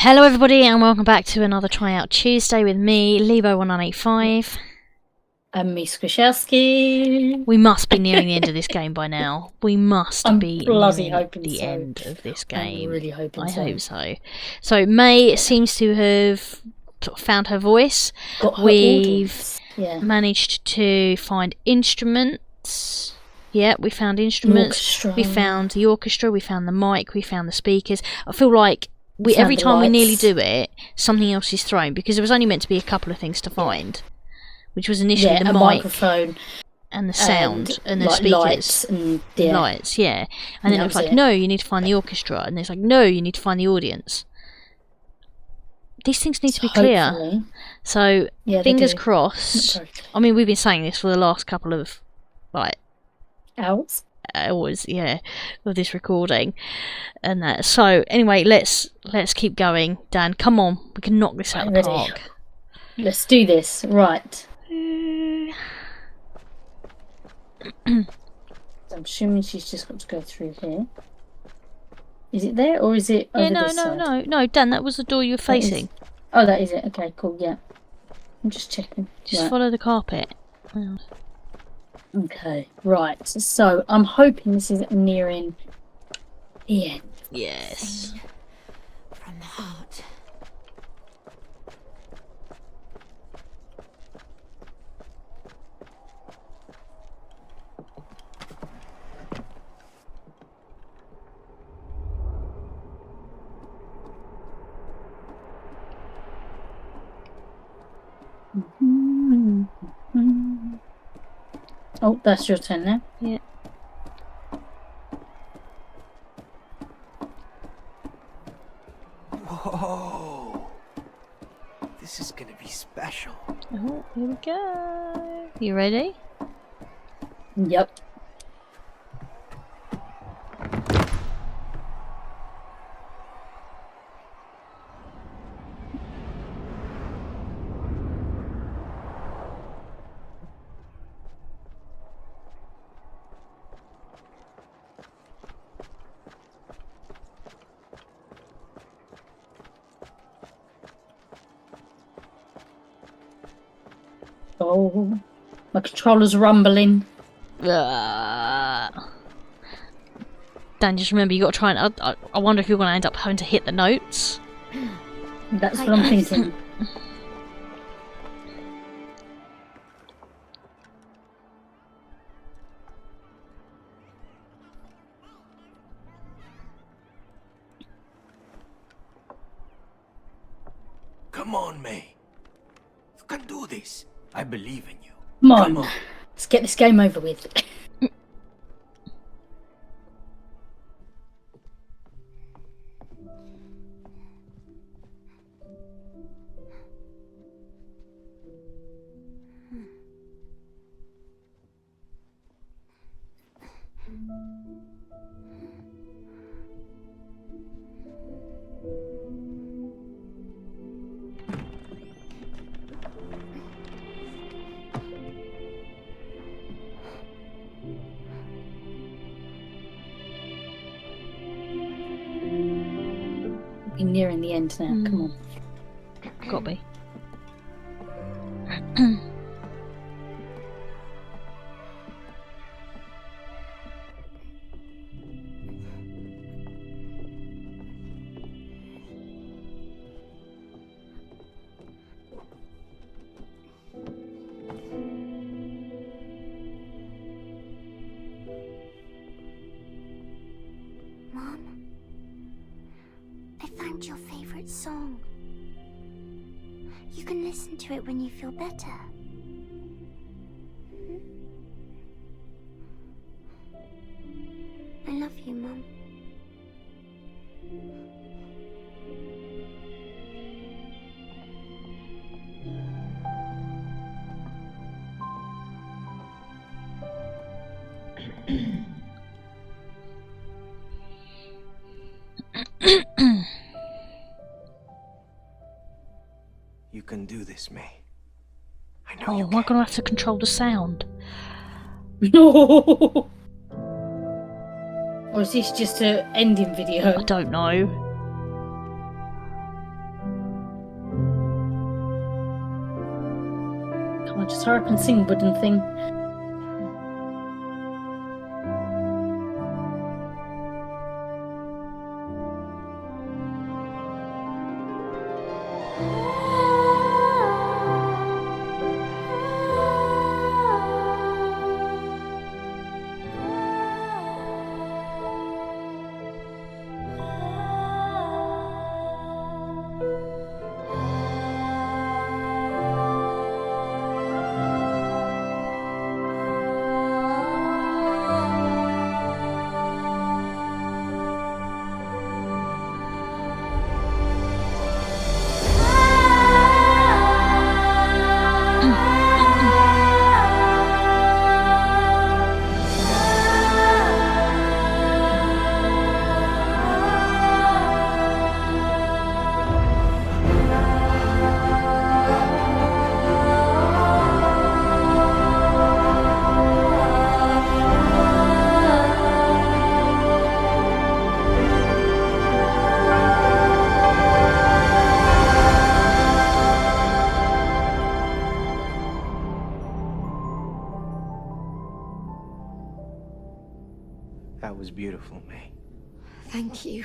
Hello everybody and welcome back to another Tryout Tuesday with me, Lebo1985. And me, Squishalski. We must be nearing the end of this game by now. We must be bloody nearing hoping the so. end of this game. I'm really hoping I so. hope so. So May seems to have sort of found her voice. Got her We've audience. Yeah. managed to find instruments. Yeah, we found instruments. Orchestra. We found the orchestra. We found the mic. We found the speakers. I feel like every time we nearly do it, something else is thrown, because there was only meant to be a couple of things to find, which was initially the a mic, microphone, and the sound, and the like speakers, lights, and lights, yeah. And then it was like, no, you need to find the orchestra, and it's like, no, you need to find the audience. These things need to be clear. So fingers crossed. I mean, we've been saying this for the last couple of hours. Hours, yeah, of this recording and that. So anyway, let's keep going. Dan, come on, we can knock this out of the park. Let's do this. Right. I'm assuming she's just got to go through here. Is it there or is it over this side? No, Dan, that was the door you were facing. Oh, that is it. Okay, cool. Yeah, I'm just checking. Just follow the carpet. Oh. Okay, right. So I'm hoping this is nearing the end. Yes. From the heart. Oh, that's your turn now? Yeah. Whoa! This is gonna be special. Oh, here we go. You ready? Yep. Oh, my controller's rumbling. Dan, just remember, you got to try and. I wonder if you're going to end up having to hit the notes. That's what I'm thinking. Come on, May. You can do this. I believe in you. Come on. Let's get this game over with. We're nearing the end now. Come on. Got me. Mom, I found your favorite song. You can listen to it when you feel better. I love you, Mom. You can do this, May. I know Oh, you am I can. going to have to control the sound? No. Or is this just an ending video? I don't know. So I can sing wooden thing. That was beautiful, May. Thank you.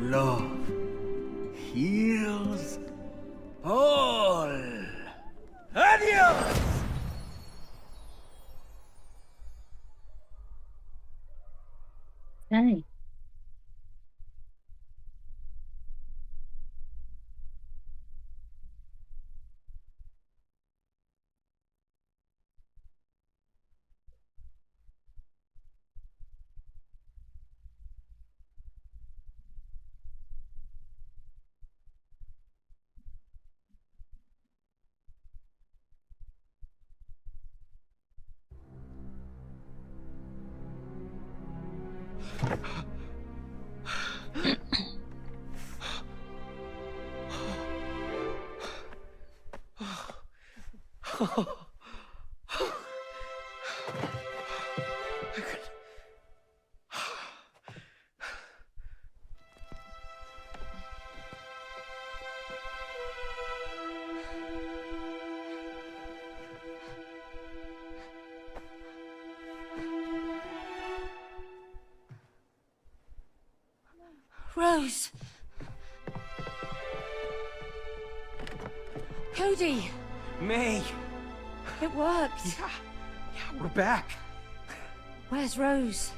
Love heals all. Adios! Hey. Rose! Cody! May! It worked! Yeah, we're back. Where's Rose?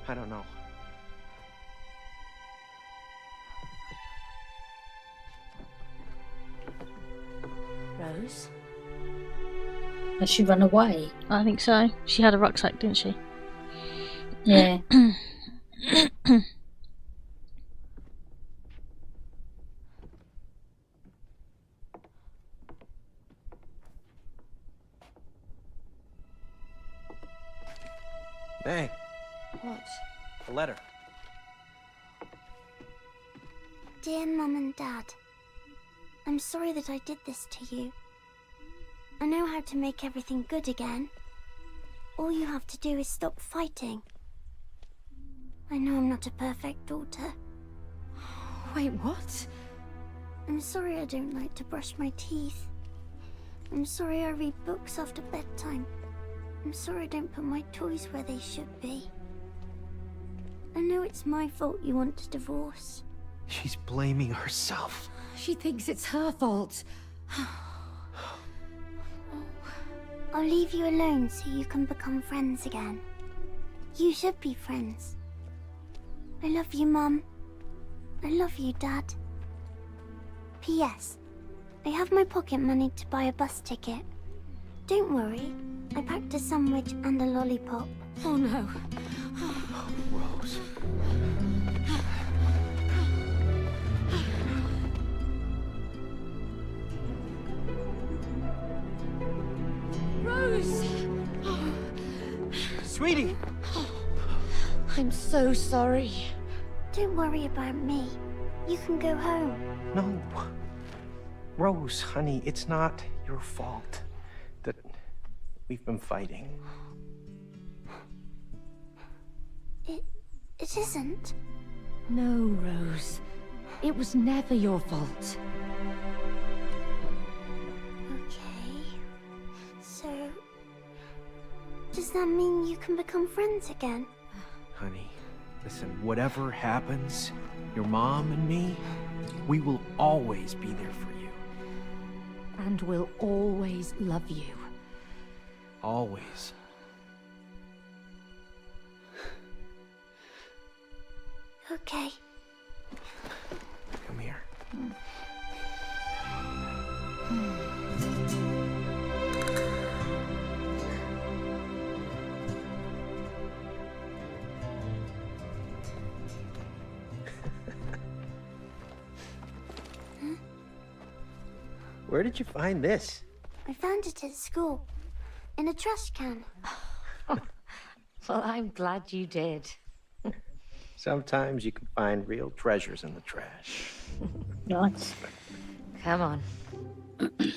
I don't know. Rose? Has she run away? I think so. She had a rucksack, didn't she? Yeah. Hey, What? a letter. Dear Mum and Dad, I'm sorry that I did this to you. I know how to make everything good again. All you have to do is stop fighting. I know I'm not a perfect daughter. Wait, what? I'm sorry I don't like to brush my teeth. I'm sorry I read books after bedtime. I'm sorry I don't put my toys where they should be. I know it's my fault you want to divorce. She's blaming herself. She thinks it's her fault. I'll leave you alone so you can become friends again. You should be friends. I love you, Mum. I love you, Dad. P.S. I have my pocket money to buy a bus ticket. Don't worry. I packed a sandwich and a lollipop. Oh no. Rose. Rose! Sweetie! I'm so sorry. Don't worry about me. You can go home. No. Rose, honey, it's not your fault that we've been fighting. It isn't. No, Rose. It was never your fault. Okay. So... does that mean you can become friends again? Honey, listen, whatever happens, your mom and me, we will always be there for you. And we'll always love you. Always. Okay. Come here. Where did you find this? I found it at school. In a trash can. Well, I'm glad you did. Sometimes you can find real treasures in the trash. Nice. Come on.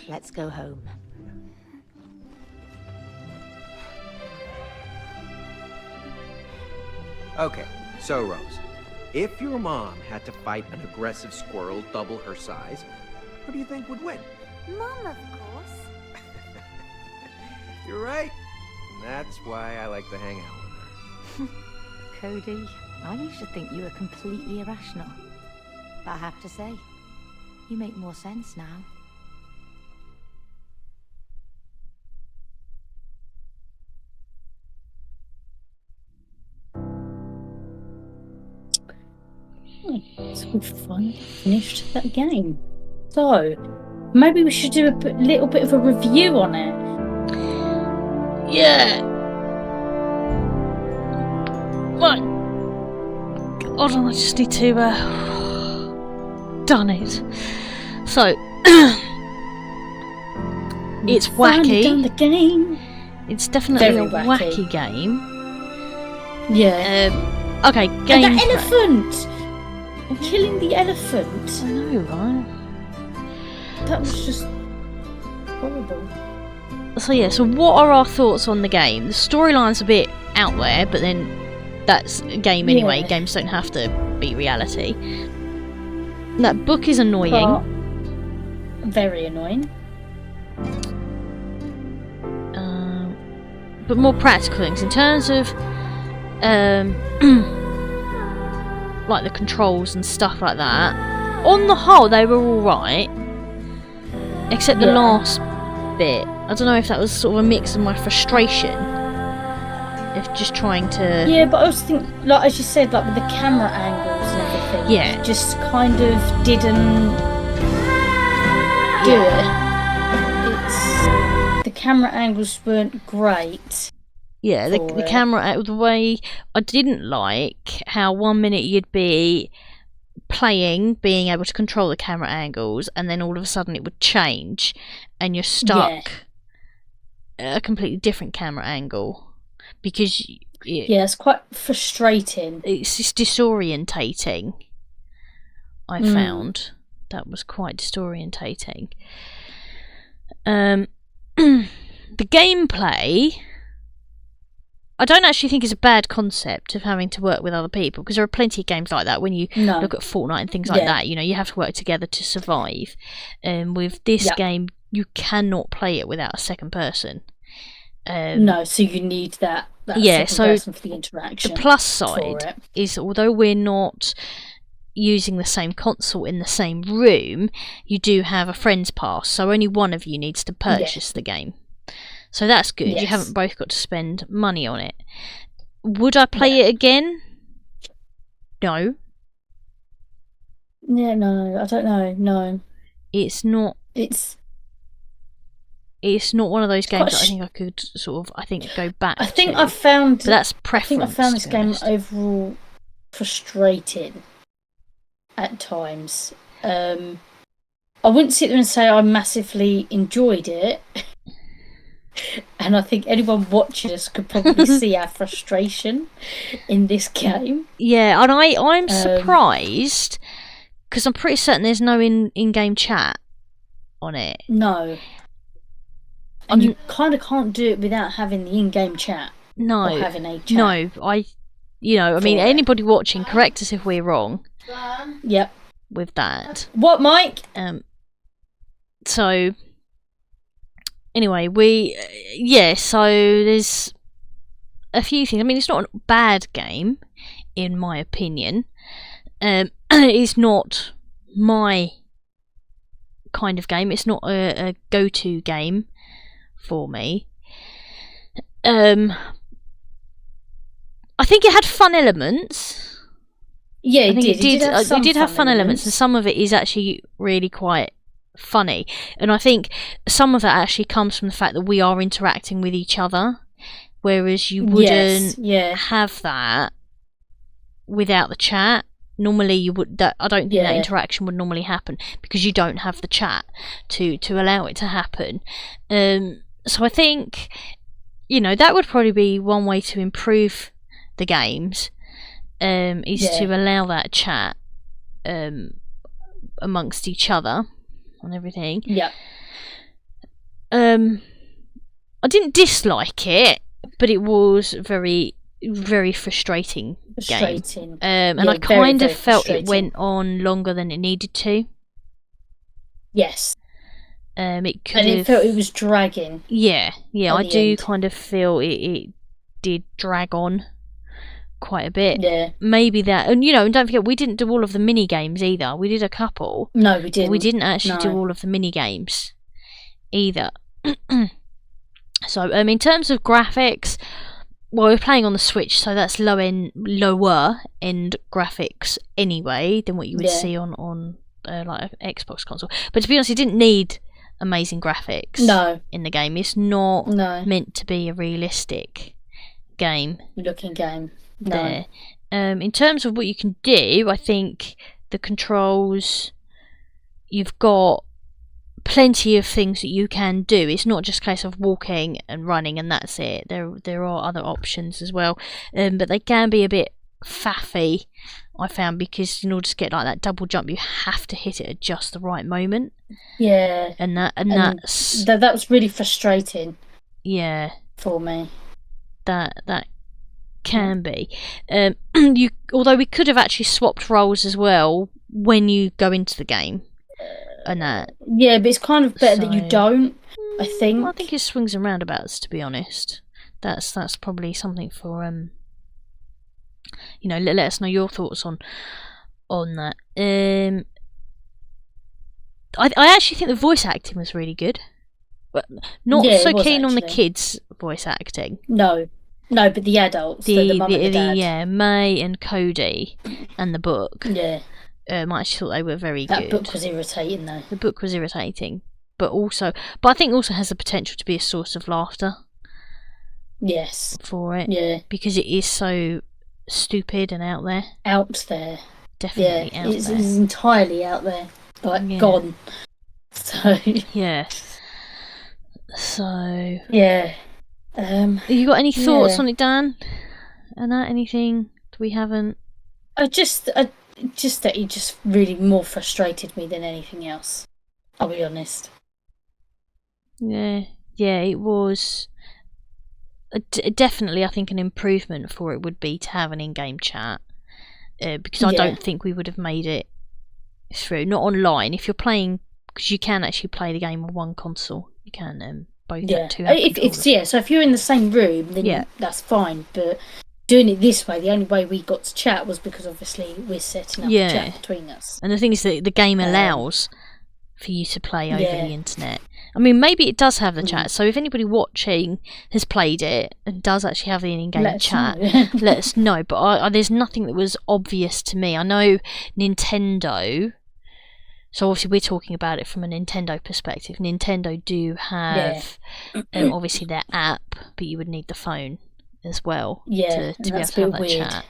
Let's go home. Okay, so Rose, if your mom had to fight an aggressive squirrel double her size, who do you think would win? Mom, of course. You're right. That's why I like to hang out with her. Cody, I used to think you were completely irrational. But I have to say, you make more sense now. It's all fun. Finished that game. So, maybe we should do a little bit of a review on it. Yeah. Right. Hold on, I just need to done it. So it's wacky. Done the game. It's definitely Very a wacky game. Yeah. Okay, And game. that elephant! Killing the elephant. I know, right? That was just horrible. So yeah, so what are our thoughts on the game? The storyline's a bit out there, but then that's a game anyway. Yeah. Games don't have to be reality. That book is annoying. Very annoying. But more practical things in terms of like the controls and stuff like that. On the whole, they were all right, except the last bit. I don't know if that was sort of a mix of my frustration of just trying to. Yeah, but I also think, like as you said, like with the camera angles and everything. Yeah. Just kind of didn't do it. The camera angles weren't great. Yeah, the camera, the way I didn't like how 1 minute you'd be playing, being able to control the camera angles, and then all of a sudden it would change, and you're stuck at a completely different camera angle because it's quite frustrating. It's just disorientating. I found that was quite disorientating. The gameplay I don't actually think it's a bad concept of having to work with other people, because there are plenty of games like that. When you look at Fortnite and things like that, you know, you have to work together to survive. With this game, you cannot play it without a second person. No, so you need that second person for the interaction. The plus side is, although we're not using the same console in the same room, you do have a friend's pass, so only one of you needs to purchase the game. So that's good. You haven't both got to spend money on it. Would I play it again? No. Yeah, no, I don't know. No. It's not one of those games that I think I could sort of go back to. But that's preference. I found this game overall frustrating at times. I wouldn't sit there and say I massively enjoyed it. And I think anyone watching us could probably see our frustration in this game. Yeah, and I'm surprised, because I'm pretty certain there's no in-game chat on it. No. And you kind of can't do it without having the in-game chat. No. Or having a chat. No, anybody watching, correct us if we're wrong. Yep. With that. What, Mike? So, anyway, so there's a few things. I mean, it's not a bad game, in my opinion. It's not my kind of game. It's not a go-to game for me. I think it had fun elements. Yeah, it did have fun elements, and some of it is actually really quite funny. And I think some of that actually comes from the fact that we are interacting with each other, whereas you wouldn't have that without the chat. Normally, you would. I don't think that interaction would normally happen because you don't have the chat to allow it to happen. So I think, that would probably be one way to improve the games. Is to allow that chat amongst each other and everything. Yeah. I didn't dislike it, but it was very, very frustrating game. And I kind of felt it went on longer than it needed to. Yes. It felt it was dragging. Yeah, I do kind of feel it did drag on quite a bit. Yeah. Maybe that, and and don't forget, we didn't do all of the mini games either. We did a couple. No, we didn't. We didn't actually do all of the mini games either. So, in terms of graphics, well, we're playing on the Switch, so that's lower end graphics anyway than what you would see on like an Xbox console. But to be honest, it didn't need amazing graphics. In the game, it's not meant to be a realistic looking game. There. In terms of what you can do, I think the controls, you've got plenty of things that you can do. It's not just a case of walking and running and that's it. There are other options as well, but they can be a bit faffy, I found, because in order to get like that double jump, you have to hit it at just the right moment. Yeah, and that was really frustrating. Yeah, for me, that can be. Although we could have actually swapped roles as well when you go into the game. And that. Yeah, but it's kind of better that you don't, I think. I think it swings and roundabouts, to be honest. That's probably something for let us know your thoughts on that. I actually think the voice acting was really good. But not so keen on the kids' voice acting. No, but the adults, the mum and the dad. Yeah, May and Cody, and the book. Yeah. I actually thought they were very good. That book was irritating, though. The book was irritating, but I think also has the potential to be a source of laughter. Yes. For it. Yeah. Because it is so stupid and out there. Out there. Definitely out there. It's entirely out there. Gone. So. Yeah. So. Yeah. You got any thoughts on it, Dan? And that anything we haven't? Just that it just really more frustrated me than anything else. I'll be honest. Yeah, it was. definitely, I think an improvement for it would be to have an in-game chat, because I don't think we would have made it through. Not online. If you're playing, because you can actually play the game on one console. You can both have two. So if you're in the same room, then that's fine. But doing it this way, the only way we got to chat was because obviously we're setting up a chat between us. And the thing is that the game allows for you to play over the internet. I mean, maybe it does have the chat, so if anybody watching has played it and does actually have the in-game chat, let us know. But there's nothing that was obvious to me. I know Nintendo, so obviously we're talking about it from a Nintendo perspective. Nintendo do have obviously their app, but you would need the phone as well to be able to have that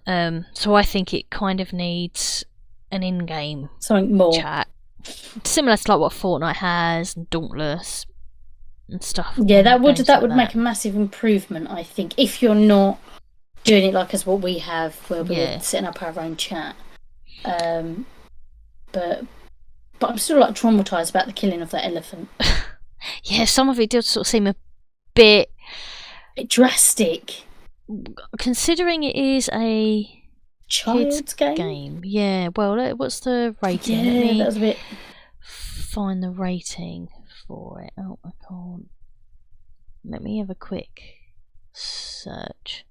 chat. So I think it kind of needs an in-game something more chat, similar to like what Fortnite has and Dauntless and stuff. Yeah, that would make a massive improvement, I think, if you're not doing it like as what we have, where we're setting up our own chat. But I'm still like traumatized about the killing of that elephant. Yeah, some of it did sort of seem a bit drastic, considering it is a child's game. Yeah, well, what's the rating? Yeah, that was a bit. Find the rating for it. Oh, I can't. Let me have a quick search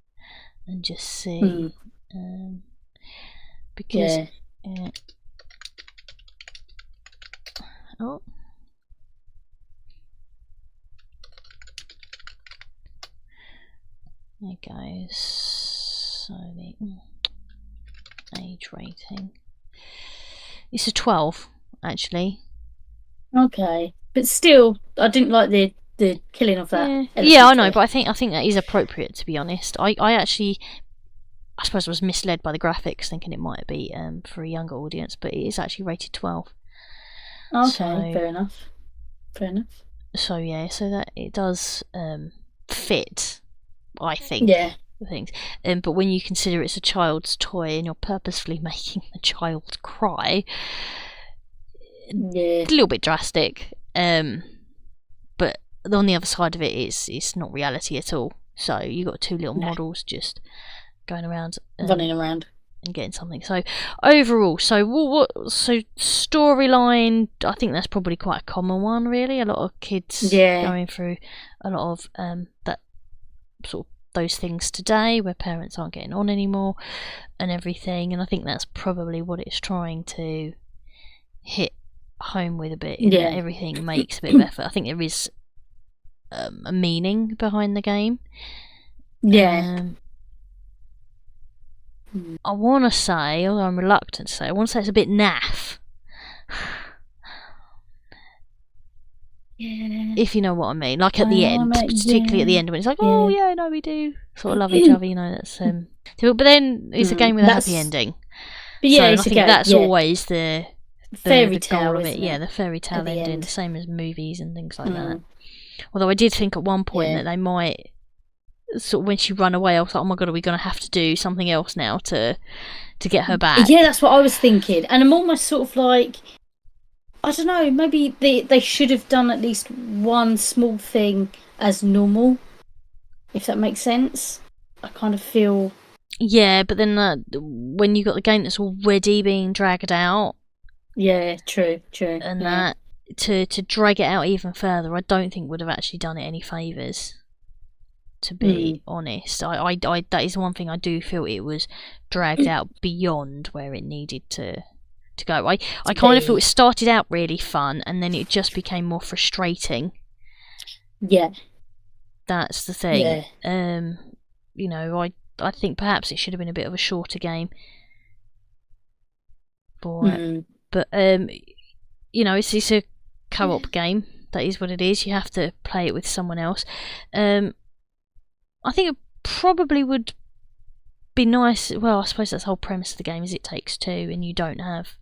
and just see. Because oh. There it goes. So the age rating. It's a 12, actually. Okay, but still, I didn't like the killing of that. Yeah, I know, but I think that is appropriate, to be honest. I suppose I was misled by the graphics, thinking it might be for a younger audience, but it is actually rated 12. Okay, fair enough. So yeah, so that it does fit, I think. Things. But when you consider it's a child's toy and you're purposefully making the child cry, a little bit drastic. But on the other side of it, it's not reality at all. So you got two little models just going around, running around, and getting something. So overall, so storyline, I think that's probably quite a common one, really. A lot of kids going through a lot of that sort of those things today, where parents aren't getting on anymore and everything. And I think that's probably what it's trying to hit home with a bit. In that everything makes a bit of effort. I think there is a meaning behind the game. I want to say, although I'm reluctant to say, it's a bit naff. If you know what I mean, like at the end, particularly at the end when it's like, oh yeah, no, we do sort of love each other, you know. That's but then it's a game with a happy ending. But yeah, so I think that's always the fairy tale goal of it. Yeah, the fairy tale ending, the same as movies and things like that. Although I did think at one point that they might sort of, when she ran away, I was like, oh my god, are we going to have to do something else now to get her back? Yeah, that's what I was thinking, and I'm almost sort of like, I don't know, maybe they should have done at least one small thing as normal, if that makes sense. I kind of feel... Yeah, but then when you got the game that's already being dragged out... Yeah, true. And that, to drag it out even further, I don't think would have actually done it any favours, to be honest. I that is one thing I do feel it was dragged out beyond where it needed to go. I kind of feel it started out really fun and then it just became more frustrating. Yeah. That's the thing. Yeah. You know, I think perhaps it should have been a bit of a shorter game for it. But you know, it's a co-op game. That is what it is. You have to play it with someone else. I think it probably would be nice. Well, I suppose that's the whole premise of the game, is it takes two and you don't have...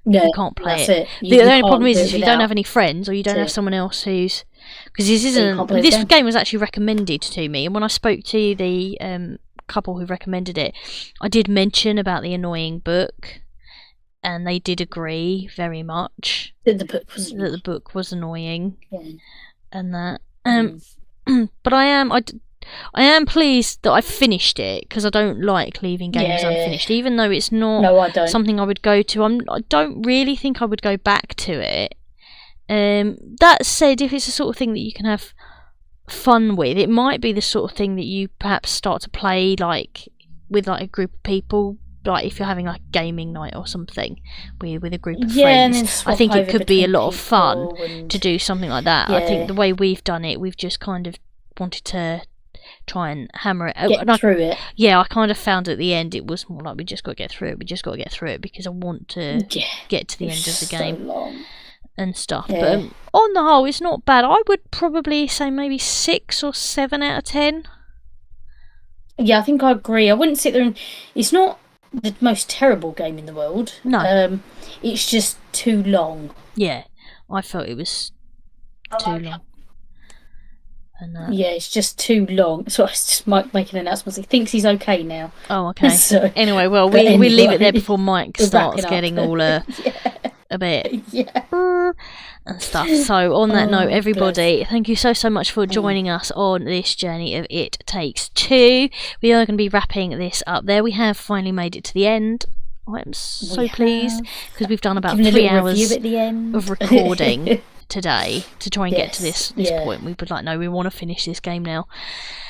you can't play it. The only problem is if you don't have any friends, or you don't have someone else who's... Because this game was actually recommended to me, and when I spoke to the couple who recommended it, I did mention about the annoying book, and they did agree very much that the book was annoying, and that but I am pleased that I finished it, because I don't like leaving games unfinished, even though it's not something I would go to. I don't really think I would go back to it. That said, if it's the sort of thing that you can have fun with, it might be the sort of thing that you perhaps start to play like with like a group of people, like if you're having like a gaming night or something with a group of friends. I think it could be a lot of fun to do something like that. I think the way we've done it, we've just kind of wanted to try and hammer it out. Get through it. Yeah, I kind of found at the end it was more like we just got to get through it, because I want to get to the end of the game and stuff. But on the whole, it's not bad. I would probably say maybe 6 or 7 out of 10. Yeah, I think I agree. I wouldn't sit there and... It's not the most terrible game in the world. No. It's just too long. Yeah, I felt it was too long. And, yeah, it's just too long. So I just Mike making announcements. He thinks he's okay now. Oh, okay. So, anyway, well, we leave it there before Mike starts getting all a bit and stuff. So on that note, everybody, thank you so much for joining us on this journey of It Takes Two. We are going to be wrapping this up there. We have finally made it to the end. I am so pleased, because we've done about 3 hours at the end of recording today to try and get to this point. We were like, no, we want to finish this game now.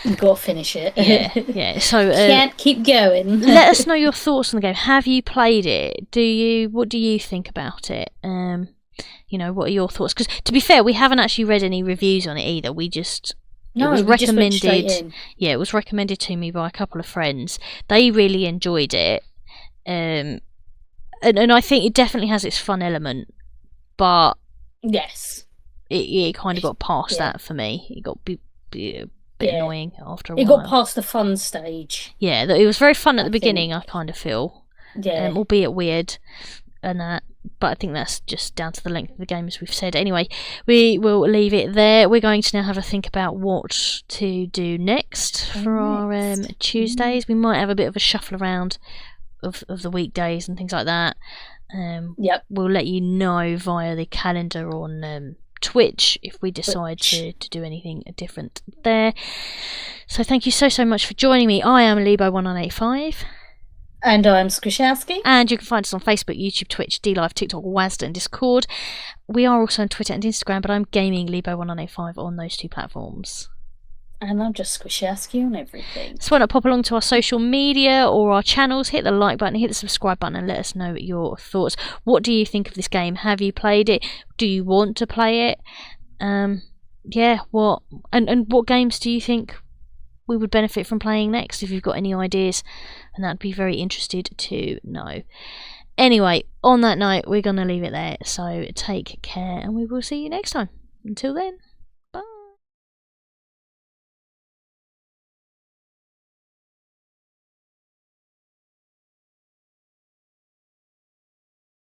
We've got to finish it. Yeah. So can't keep going. Let us know your thoughts on the game. Have you played it? What do you think about it? What are your thoughts? Because to be fair, we haven't actually read any reviews on it either. It was recommended. Yeah, it was recommended to me by a couple of friends. They really enjoyed it. And I think it definitely has its fun element, but yes, it kind of got past that for me. It got a bit annoying after a while. It got past the fun stage. Yeah, it was very fun at the beginning, I kind of feel. Yeah. Albeit weird and that, but I think that's just down to the length of the game, as we've said. Anyway, we will leave it there. We're going to now have a think about what to do next for our Tuesdays. We might have a bit of a shuffle around of the weekdays and things like that. We'll let you know via the calendar on Twitch if we decide to do anything different there. So thank you so much for joining me. I am Lebo1985. And I'm Squishalski. And you can find us on Facebook, YouTube, Twitch, DLive, TikTok, Wazda and Discord. We are also on Twitter and Instagram, but I'm gaming Lebo1985 on those 2 platforms. And I'm just Squishalski on everything. So why not pop along to our social media or our channels, hit the like button, hit the subscribe button, and let us know your thoughts. What do you think of this game? Have you played it? Do you want to play it? What and what games do you think we would benefit from playing next? If you've got any ideas, and I'd be very interested to know. Anyway, on that note, we're going to leave it there. So take care, and we will see you next time. Until then.